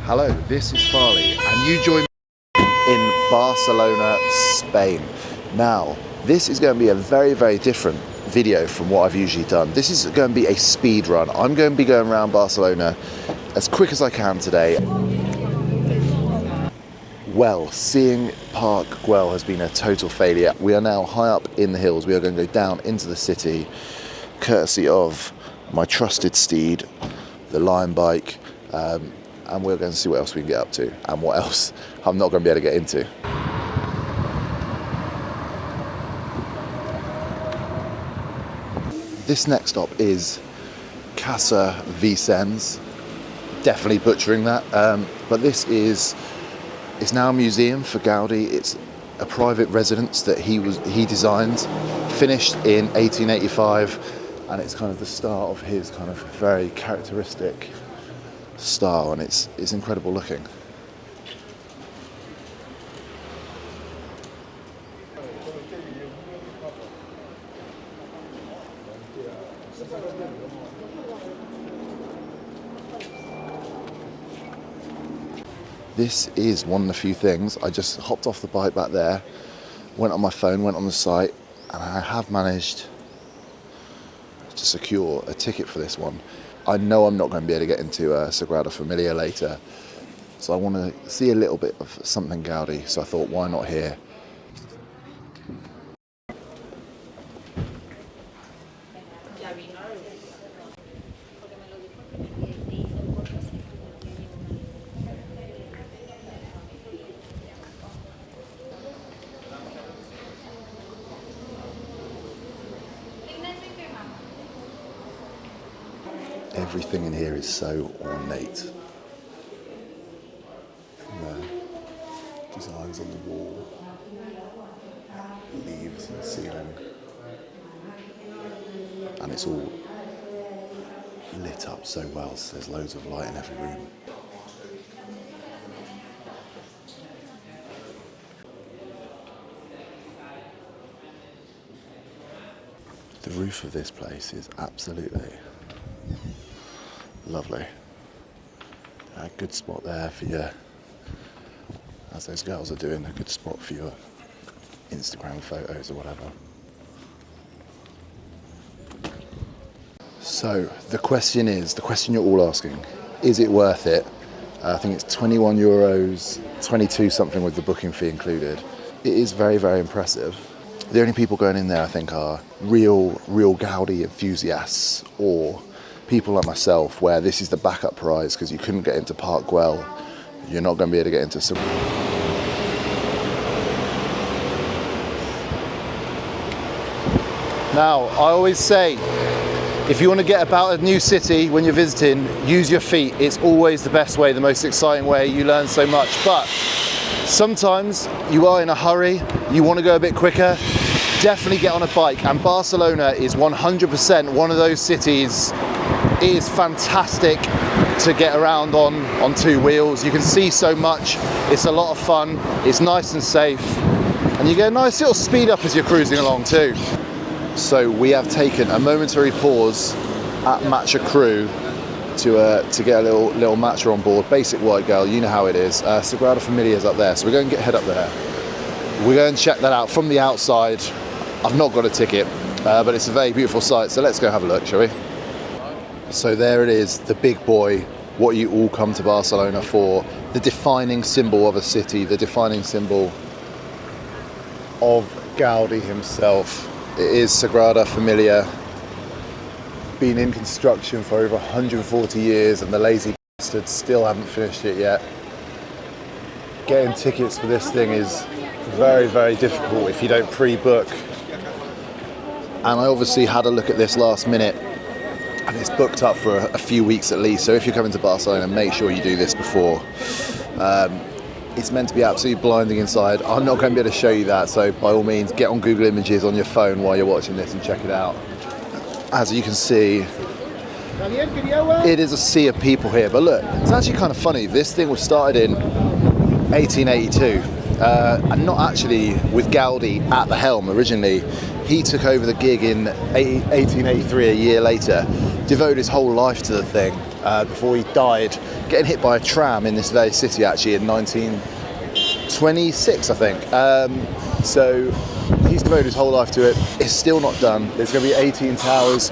Hello, this is Farley, and you join me in Barcelona, Spain. Now, this is going to be a very, very different video from what I've usually done. This is going to be a speed run. I'm going to be going around Barcelona as quick as I can today. Well, seeing Park Güell has been a total failure. We are now high up in the hills. We are going to go down into the city, courtesy of my trusted steed, the Lion bike, and we're going to see what else we can get up to and what else I'm not going to be able to get into. This next stop is Casa Vicens. Definitely butchering that, but this is now a museum for Gaudi. It's a private residence that he designed, finished in 1885, and it's kind of the start of his kind of very characteristic style, and it's incredible looking. This is one of the few things. I just hopped off the bike back there, went on my phone, went on the site, and I have managed to secure a ticket for this one. I know I'm not going to be able to get into Sagrada Família later, so I want to see a little bit of something Gaudi, so I thought, why not here? Everything in here is so ornate. From the designs on the wall, leaves on the ceiling, and it's all lit up so well, so there's loads of light in every room. The roof of this place is absolutely lovely. A good spot there for your, as those girls are doing, a good spot for your Instagram photos or whatever. So the question you're all asking, is it worth it? I think it's 21 euros, 22 something with the booking fee included. It is very, very impressive. The only people going in there, I think, are real Gaudi enthusiasts, or people like myself, where this is the backup prize because you couldn't get into Park Güell. You're not going to be able to get into Now, I always say, if you want to get about a new city when you're visiting, use your feet. It's always the best way, the most exciting way. You learn so much. But sometimes you are in a hurry, you want to go a bit quicker, definitely get on a bike. And Barcelona is 100% one of those cities. It is fantastic to get around on two wheels. You can see so much. It's a lot of fun. It's nice and safe. And you get a nice little speed up as you're cruising along too. So we have taken a momentary pause at Matcha Crew to get a little matcha on board. Basic white girl, you know how it is. Sagrada Família is up there, so we're going to head up there. We're going to check that out from the outside. I've not got a ticket, but it's a very beautiful site, so let's go have a look, shall we? So there it is, the big boy, what you all come to Barcelona for, the defining symbol of a city, the defining symbol of Gaudi himself. It is Sagrada Família, been in construction for over 140 years, and the lazy bastards still haven't finished it yet. Getting tickets for this thing is very, very difficult if you don't pre-book. And I obviously had a look at this last minute, and it's booked up for a few weeks at least, so if you're coming to Barcelona, make sure you do this before. It's meant to be absolutely blinding inside. I'm not going to be able to show you that, so by all means get on Google Images on your phone while you're watching this and check it out. As you can see, it is a sea of people here, but look, it's actually kind of funny. This thing was started in 1882, and not actually with Gaudi at the helm originally. He took over the gig in 1883, a year later, devoted his whole life to the thing, before he died getting hit by a tram in this very city actually in 1926, I think. So he's devoted his whole life to it. It's still not done. There's going to be 18 towers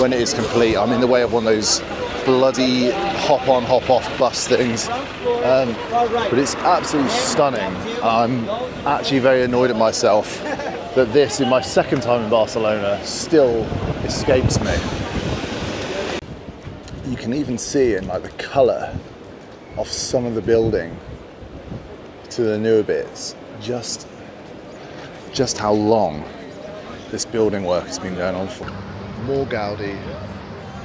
when it is complete. I'm in the way of one of those bloody hop-on, hop-off bus things. But it's absolutely stunning. I'm actually very annoyed at myself that this, in my second time in Barcelona, still escapes me. You can even see in like the colour of some of the building to the newer bits, just how long this building work has been going on for. More Gaudi,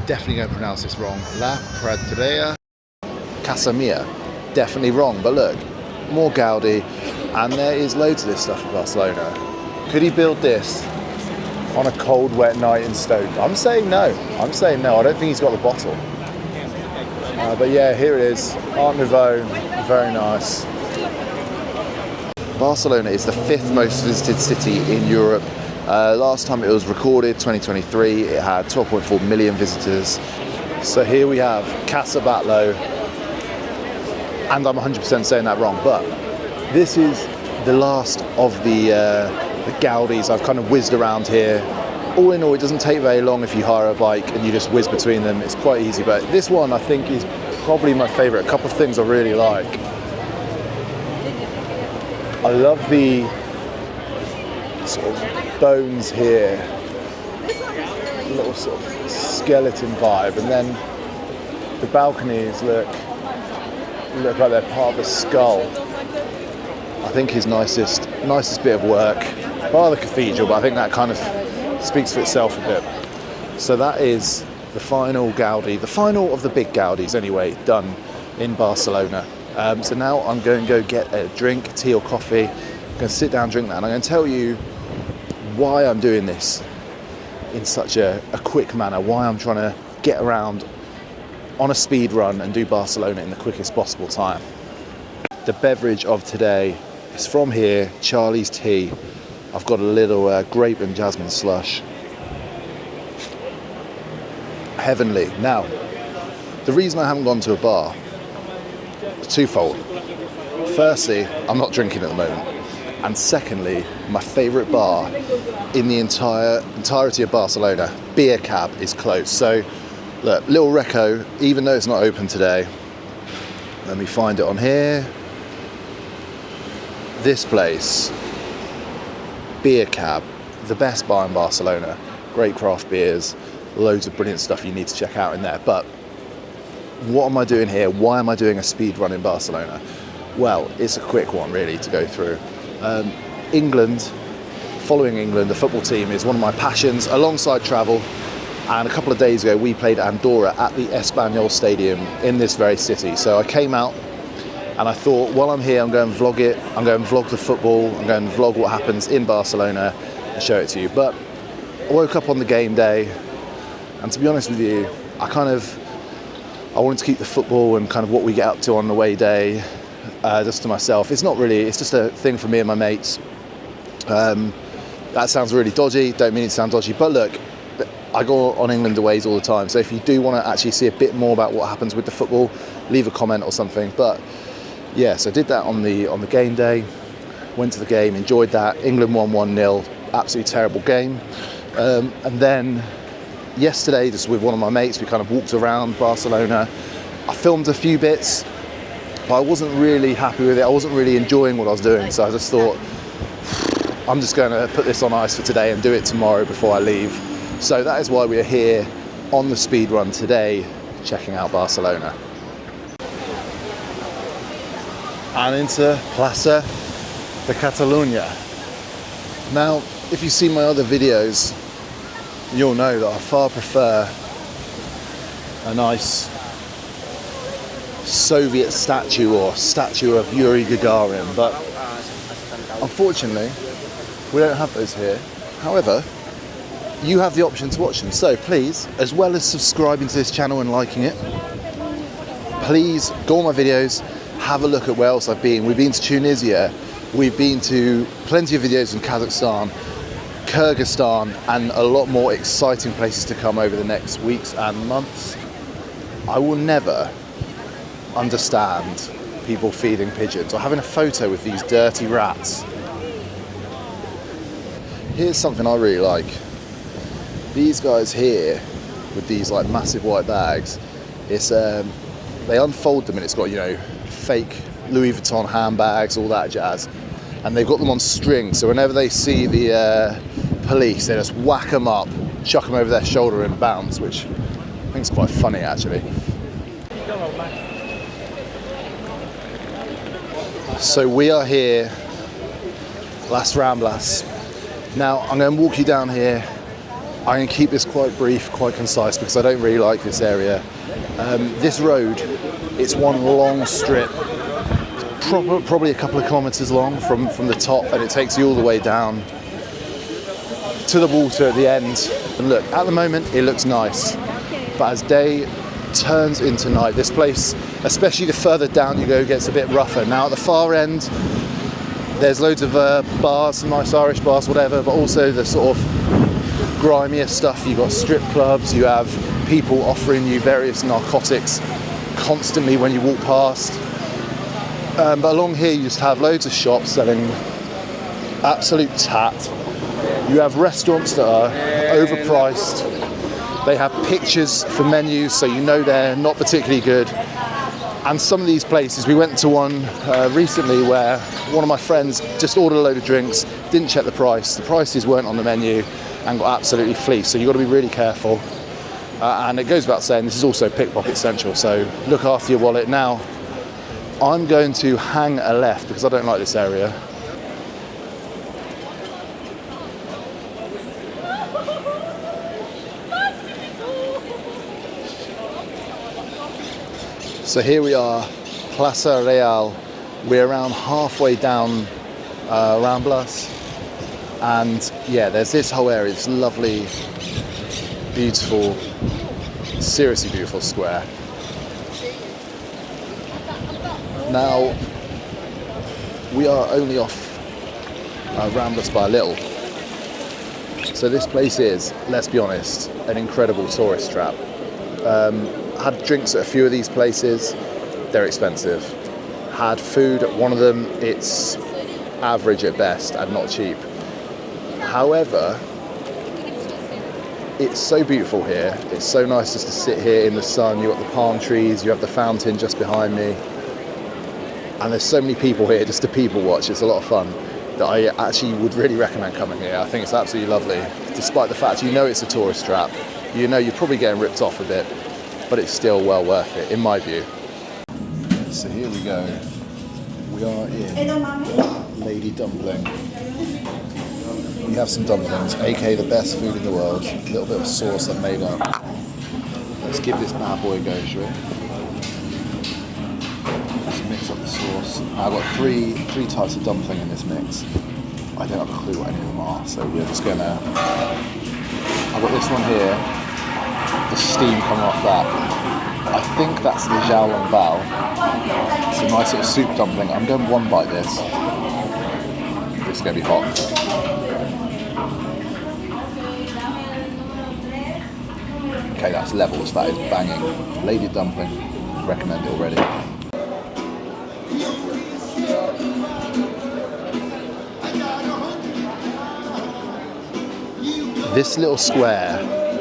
definitely going to pronounce this wrong, La Pradera Casamia, definitely wrong, but look, more Gaudi, and there is loads of this stuff in Barcelona. Could he build this on a cold, wet night in Stoke? I'm saying no. I don't think he's got the bottle. But yeah, here it is, Art Nouveau, very nice. Barcelona is the 5th most visited city in Europe. Last time it was recorded, 2023, it had 12.4 million visitors. So here we have Casa Batlló, and I'm 100% saying that wrong, but this is the last of the Gaudis. I've kind of whizzed around here. All in all, it doesn't take very long if you hire a bike and you just whiz between them. It's quite easy, but this one I think is probably my favourite. A couple of things I really like. I love the sort of bones here, little sort of skeleton vibe, and then the balconies look like they're part of a skull. I think his nicest bit of work, bar the cathedral, but I think that kind of speaks for itself a bit. So that is the final Gaudi, the final of the big Gaudis anyway, done in Barcelona. So now I'm going to go get a drink, tea or coffee. I'm going to sit down, drink that, and I'm going to tell you why I'm doing this in such a quick manner, why I'm trying to get around on a speed run and do Barcelona in the quickest possible time. The beverage of today is from here, Charlie's Tea. I've got a little grape and jasmine slush. Heavenly. Now, the reason I haven't gone to a bar is twofold. Firstly, I'm not drinking at the moment. And secondly, my favourite bar in the entirety of Barcelona, Beer Cab, is closed. So, look, little reco, even though it's not open today, let me find it on here. This place, Beer Cab, the best bar in Barcelona. Great craft beers, loads of brilliant stuff you need to check out in there. But what am I doing here? Why am I doing a speed run in Barcelona? Well, it's a quick one really to go through. England, following England, the football team, is one of my passions alongside travel. And a couple of days ago we played Andorra at the Espanyol Stadium in this very city. So I came out and I thought, while I'm here, I'm going to vlog it. I'm going to vlog the football. I'm going to vlog what happens in Barcelona and show it to you. But I woke up on the game day, and to be honest with you, I wanted to keep the football and kind of what we get up to on the away day just to myself. It's not really, it's just a thing for me and my mates. That sounds really dodgy, don't mean it to sound dodgy, but look, I go on England aways all the time, so if you do want to actually see a bit more about what happens with the football, leave a comment or something. But yeah, so I did that on the game day, went to the game, enjoyed that. England won 1-0, absolutely terrible game. And then yesterday, just with one of my mates, we kind of walked around Barcelona. I filmed a few bits, but I wasn't really happy with it. I wasn't really enjoying what I was doing, so I just thought, I'm just going to put this on ice for today and do it tomorrow before I leave. So that is why we are here on the speed run today, checking out Barcelona. And into Plaça de Catalunya. Now, if you've seen my other videos, you'll know that I far prefer a nice Soviet statue or statue of Yuri Gagarin, but unfortunately we don't have those here. However, you have the option to watch them, so please, as well as subscribing to this channel and liking it, please go on my videos, have a look at where else I've been. We've been to Tunisia, we've been to plenty of videos in Kazakhstan, Kyrgyzstan, and a lot more exciting places to come over the next weeks and months. I will never understand people feeding pigeons or having a photo with these dirty rats. Here's something I really like. These guys here with these like massive white bags, it's they unfold them and it's got, you know, fake Louis Vuitton handbags, all that jazz, and they've got them on string, so whenever they see the police, they just whack them up, chuck them over their shoulder and bounce, which I think is quite funny actually. So we are here, Las Ramblas. Now I'm going to walk you down here. I'm going to keep this quite brief, quite concise, because I don't really like this area. This road, it's one long strip, probably a couple of kilometres long from the top, and it takes you all the way down to the water at the end. And look, at the moment it looks nice, but as day turns into night, this place, especially the further down you go, gets a bit rougher. Now at the far end, there's loads of bars, some nice Irish bars, whatever, but also the sort of grimier stuff. You've got strip clubs, you have people offering you various narcotics constantly when you walk past. But along here you just have loads of shops selling absolute tat. You have restaurants that are overpriced. They have pictures for menus, so you know they're not particularly good. And some of these places, we went to one recently where one of my friends just ordered a load of drinks, didn't check the price. The prices weren't on the menu and got absolutely fleeced. So you've got to be really careful. And it goes without saying, this is also pickpocket central, so look after your wallet. Now, I'm going to hang a left because I don't like this area. So here we are, Plaza Real. We're around halfway down Ramblas, and yeah, there's this whole area, this lovely, beautiful, seriously beautiful square. Now, we are only off Ramblas by a little. So this place is, let's be honest, an incredible tourist trap. Had drinks at a few of these places, they're expensive. Had food at one of them, it's average at best and not cheap. However, it's so beautiful here. It's so nice just to sit here in the sun. You've got the palm trees, you have the fountain just behind me. And there's so many people here just to people watch. It's a lot of fun that I actually would really recommend coming here. I think it's absolutely lovely, despite the fact you know it's a tourist trap. You know you're probably getting ripped off a bit, but it's still well worth it, in my view. So here we go. We are in Lady Dumpling. We have some dumplings, aka the best food in the world. A little bit of sauce I've made up. Let's give this bad boy a go, shall we? Let's mix up the sauce. I've got three types of dumpling in this mix. I don't have a clue what any of them are, so we're just gonna... I've got this one here. The steam coming off that. I think that's the Xiaolong Bao. It's a nice little soup dumpling. I'm going one bite this. It's going to be hot. Okay, that's levels. That is banging. Lady Dumpling. Recommend it already. This little square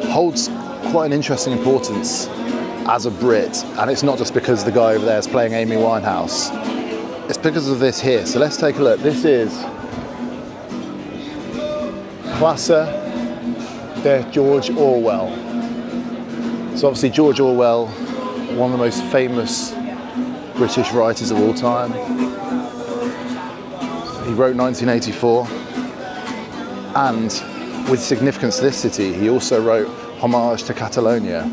holds quite an interesting importance as a Brit, and it's not just because the guy over there is playing Amy Winehouse. It's because of this here. So let's take a look. This is Plaza de George Orwell. So obviously George Orwell, one of the most famous British writers of all time. He wrote 1984, and with significance to this city, he also wrote Homage to Catalonia,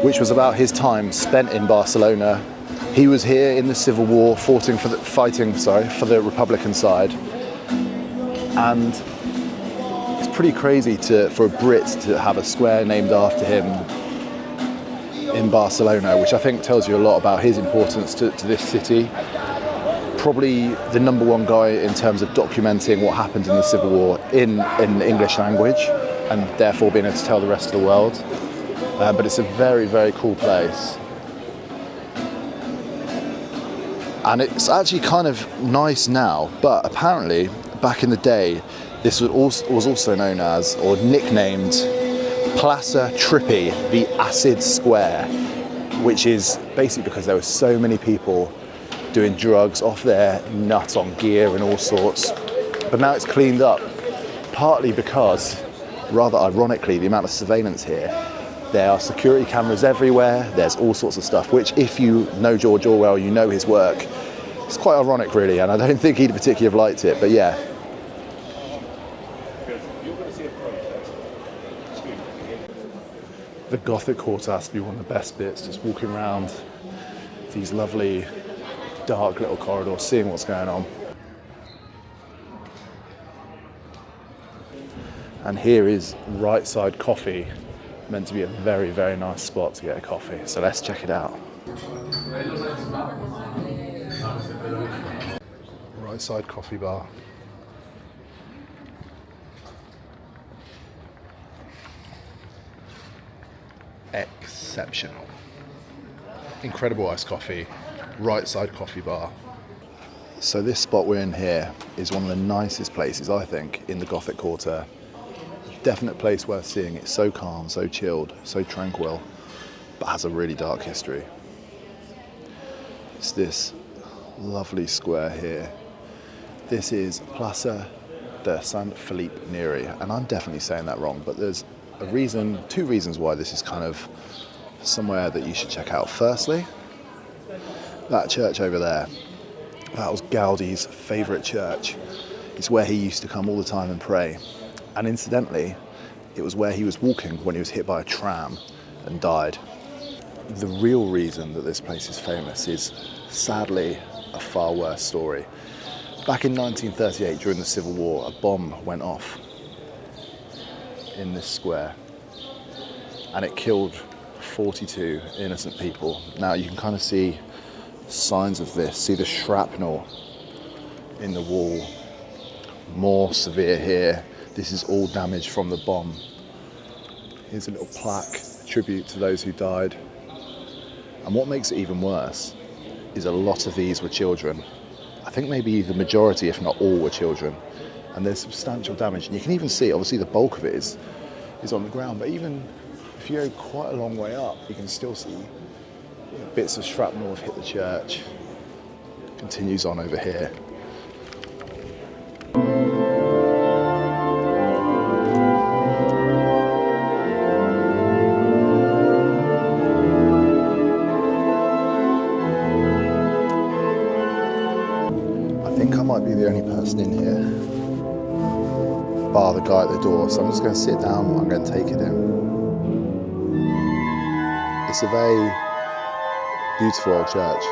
which was about his time spent in Barcelona. He was here in the Civil War, fighting for the Republican side, and it's pretty crazy for a Brit to have a square named after him in Barcelona, which I think tells you a lot about his importance to this city. Probably the number one guy in terms of documenting what happened in the Civil War in the English language, and therefore being able to tell the rest of the world. But it's a very, very cool place. And it's actually kind of nice now, but apparently back in the day, this was also known as, or nicknamed, Plaza Trippy, the Acid Square, which is basically because there were so many people doing drugs off their nut on gear and all sorts. But now it's cleaned up, partly because, rather ironically, the amount of surveillance here. There are security cameras everywhere, there's all sorts of stuff, which if you know George Orwell, you know his work. It's quite ironic really, and I don't think he'd particularly have liked it, but yeah. The Gothic Quarter has to be one of the best bits, just walking around these lovely dark little corridors, seeing what's going on. And here is Right Side Coffee, meant to be a very, very nice spot to get a coffee. So let's check it out. Right Side Coffee Bar. Exceptional. Incredible iced coffee. Right Side Coffee Bar. So this spot we're in here is one of the nicest places, I think, in the Gothic Quarter. Definite place worth seeing. It's so calm, so chilled, so tranquil, but has a really dark history. It's this lovely square here. This is Plaza de San Felipe Neri, and I'm definitely saying that wrong, but there's a reason, two reasons why this is kind of somewhere that you should check out. Firstly, that church over there, that was Gaudi's favourite church. It's where he used to come all the time and pray. And incidentally, it was where he was walking when he was hit by a tram and died. The real reason that this place is famous is, sadly, a far worse story. Back in 1938, during the Civil War, a bomb went off in this square and it killed 42 innocent people. Now you can kind of see signs of this. See the shrapnel in the wall. More severe here. This is all damage from the bomb. Here's a little plaque, tribute to those who died. And what makes it even worse is a lot of these were children. I think maybe the majority, if not all, were children. And there's substantial damage. And you can even see, obviously the bulk of it is on the ground, but even if you go quite a long way up, you can still see bits of shrapnel have hit the church. Continues on over here. I think I might be the only person in here, bar the guy at the door, so I'm just going to sit down and I'm going to take it in. It's a very beautiful old church.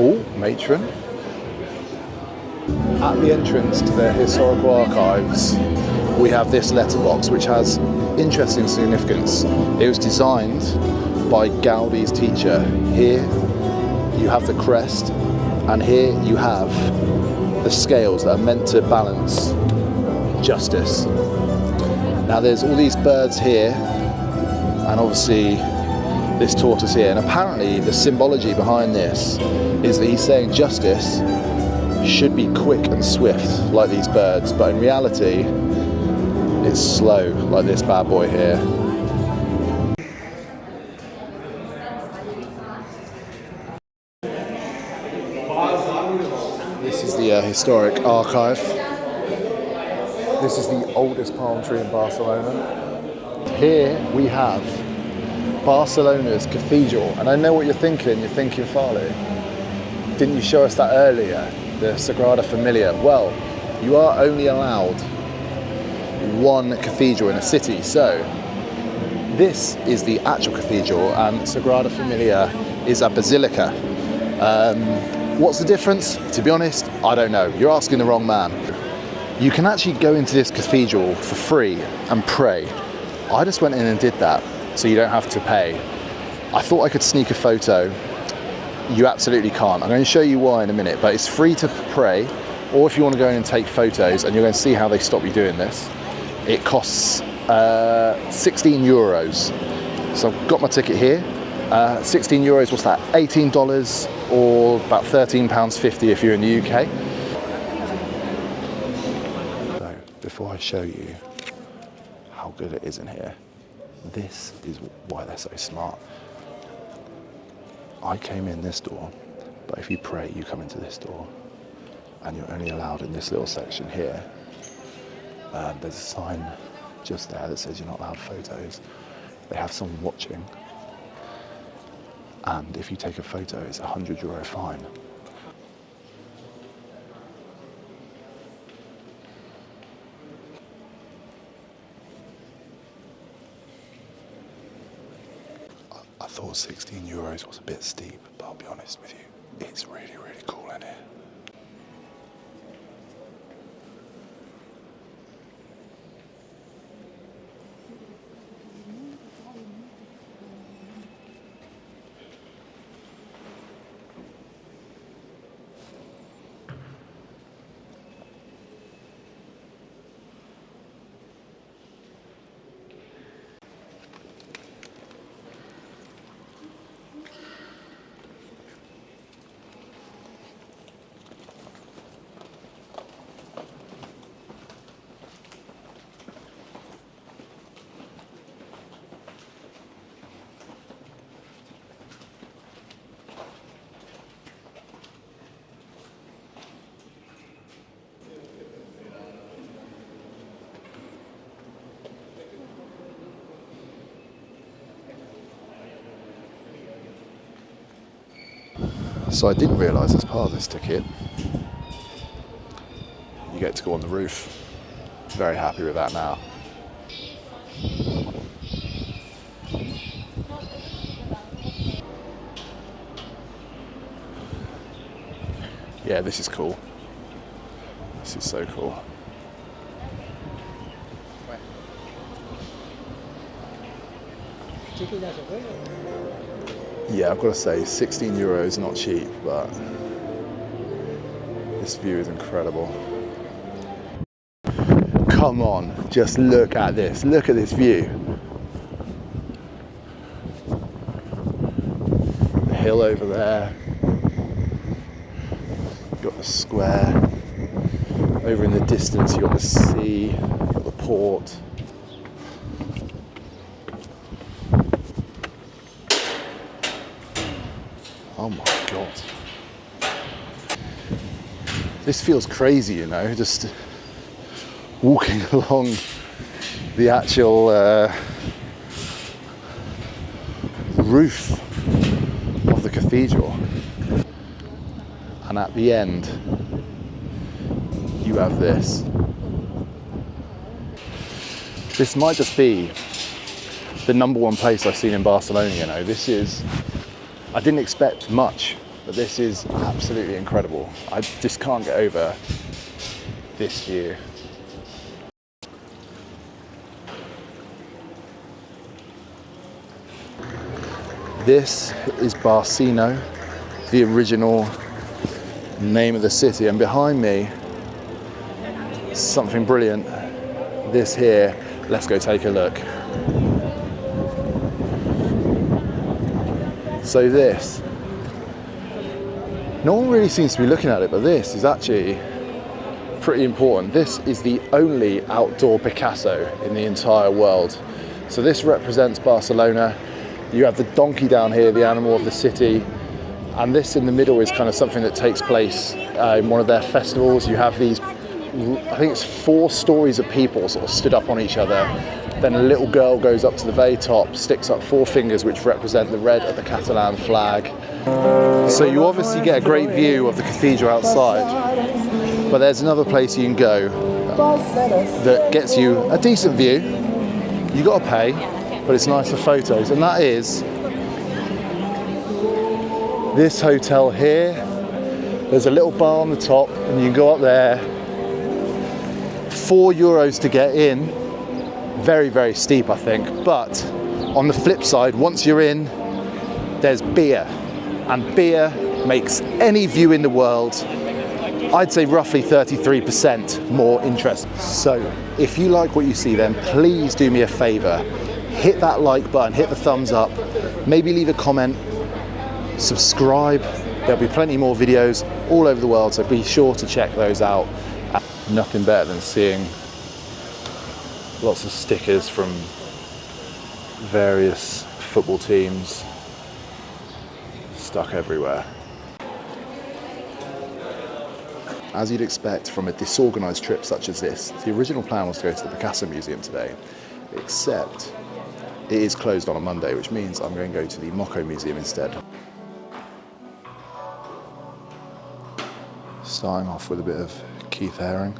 Oh, matron. At the entrance to the historical archives, we have this letterbox, which has interesting significance. It was designed by Gaudi's teacher. Here you have the crest, and here you have the scales that are meant to balance justice. Now there's all these birds here, and obviously this tortoise here, and apparently the symbology behind this is that he's saying justice should be quick and swift like these birds, but in reality it's slow like this bad boy here. This is the historic archive. This is the oldest palm tree in Barcelona. Here we have Barcelona's cathedral, and I know what you're thinking. You're thinking, Farley, didn't you show us that earlier, the Sagrada Família? Well, you are only allowed one cathedral in a city, so this is the actual cathedral, and Sagrada Família is a basilica. What's the difference? To be honest, I don't know. You're asking the wrong man. You can actually go into this cathedral for free and pray. I just went in and did that, so you don't have to pay. I thought I could sneak a photo. You absolutely can't. I'm going to show you why in a minute, but it's free to pray, or if you want to go in and take photos, and you're going to see how they stop you doing this, it costs 16 euros. So I've got my ticket here. 16 euros, what's that? $18 or about £13.50 if you're in the UK. So before I show you how good it is in here, this is why they're so smart. I came in this door, but if you pray, you come into this door, and you're only allowed in this little section here. There's a sign just there that says you're not allowed photos. They have someone watching, and if you take a photo, it's a €100 fine. I thought 16 euros was a bit steep, but I'll be honest with you, it's really, really cool in here. So I didn't realise as part of this ticket, you get to go on the roof. Very happy with that now. Yeah, this is cool. This is so cool. Yeah, I've got to say, 16 euros, not cheap, but this view is incredible. Come on, just look at this. Look at this view. The hill over there. You've got the square. Over in the distance, you've got the sea, you've got the port. Oh my God. This feels crazy, you know, just walking along the actual roof of the cathedral. And at the end, you have this. This might just be the #1 place I've seen in Barcelona, you know. This is, I didn't expect much, but this is absolutely incredible. I just can't get over this view. This is Barcelona, the original name of the city, and behind me, something brilliant. This here, let's go take a look. So this, no one really seems to be looking at it, but this is actually pretty important. This is the only outdoor Picasso in the entire world. So this represents Barcelona. You have the donkey down here, the animal of the city, and this in the middle is kind of something that takes place in one of their festivals. You have these, I think it's 4 stories of people sort of stood up on each other. Then a little girl goes up to the very top, sticks up 4 fingers which represent the red of the Catalan flag. So you obviously get a great view of the cathedral outside, but there's another place you can go that gets you a decent view. You got to pay, but it's nice for photos, and that is this hotel here. There's a little bar on the top, and you can go up there €4 to get in. Very, very steep, I think. But on the flip side, once you're in, there's beer. And beer makes any view in the world, I'd say roughly 33% more interesting. So if you like what you see, then please do me a favor. Hit that like button, hit the thumbs up, maybe leave a comment, subscribe. There'll be plenty more videos all over the world, so be sure to check those out. Nothing better than seeing lots of stickers from various football teams stuck everywhere. As you'd expect from a disorganised trip such as this, the original plan was to go to the Picasso Museum today, except it is closed on a Monday, which means I'm going to go to the Mocco Museum instead. Starting off with a bit of Keith Haring.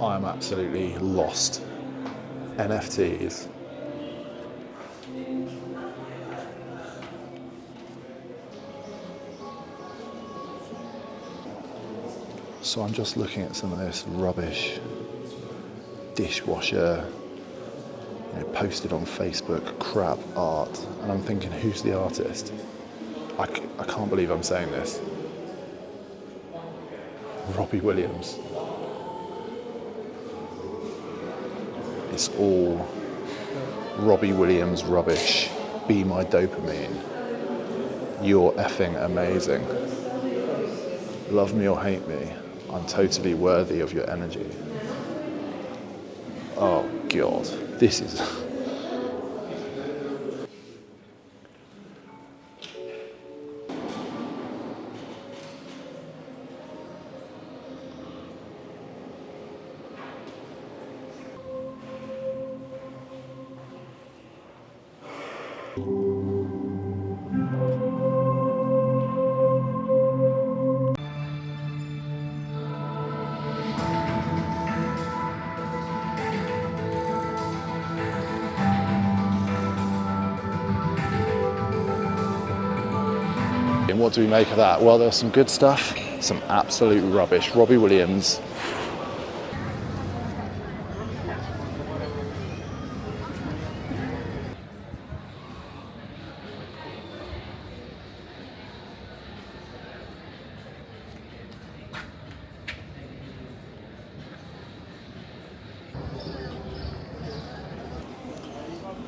I'm absolutely lost. NFTs. So I'm just looking at some of this rubbish dishwasher, posted on Facebook crap art, and I'm thinking, who's the artist? I can't believe I'm saying this. Robbie Williams. It's all Robbie Williams rubbish. Be my dopamine. You're effing amazing. Love me or hate me, I'm totally worthy of your energy. Oh God, this is... And what do we make of that? Well, there was some good stuff, some absolute rubbish. Robbie Williams.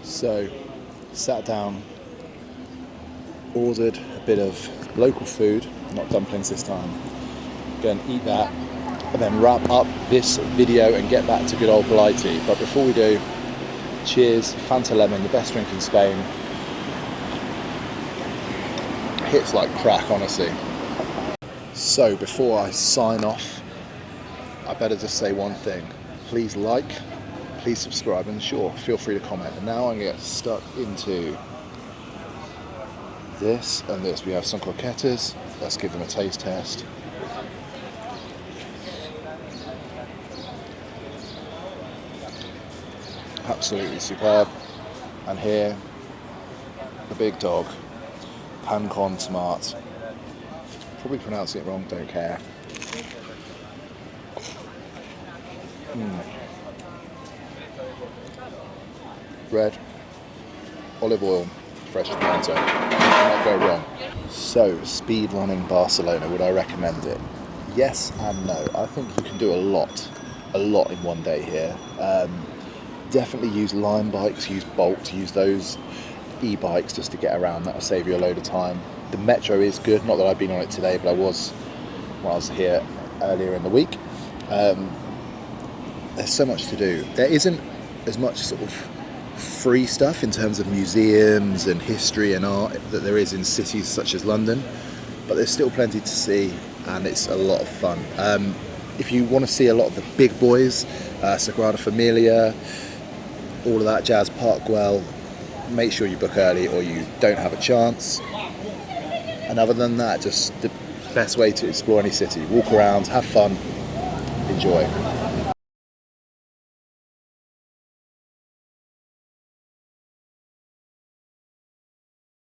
So, sat down, ordered a bit of local food, not dumplings this time. Go and eat that, and then wrap up this video and get back to good old Blighty. But before we do, cheers, Fanta Lemon, the best drink in Spain. Hits like crack, honestly. So before I sign off, I better just say one thing. Please like, please subscribe, and sure, feel free to comment. And now I'm going to get stuck into this and this. We have some croquettes. Let's give them a taste test. Absolutely superb. And here, the big dog, pan con tomate. Probably pronouncing it wrong, don't care. Bread, olive oil, fresh tomato. Cannot go wrong. So, speed running Barcelona, would I recommend it? Yes and no. I think you can do a lot in one day here. Definitely use Lime bikes, use Bolt, use those e-bikes just to get around. That'll save you a load of time. The metro is good, not that I've been on it today, but I was when I was here earlier in the week. There's so much to do. There isn't as much sort of free stuff in terms of museums and history and art that there is in cities such as London, but there's still plenty to see, and it's a lot of fun. If you want to see a lot of the big boys, Sagrada Familia, all of that jazz, Park Güell, make sure you book early or you don't have a chance. And other than that, just the best way to explore any city. Walk around, have fun, enjoy.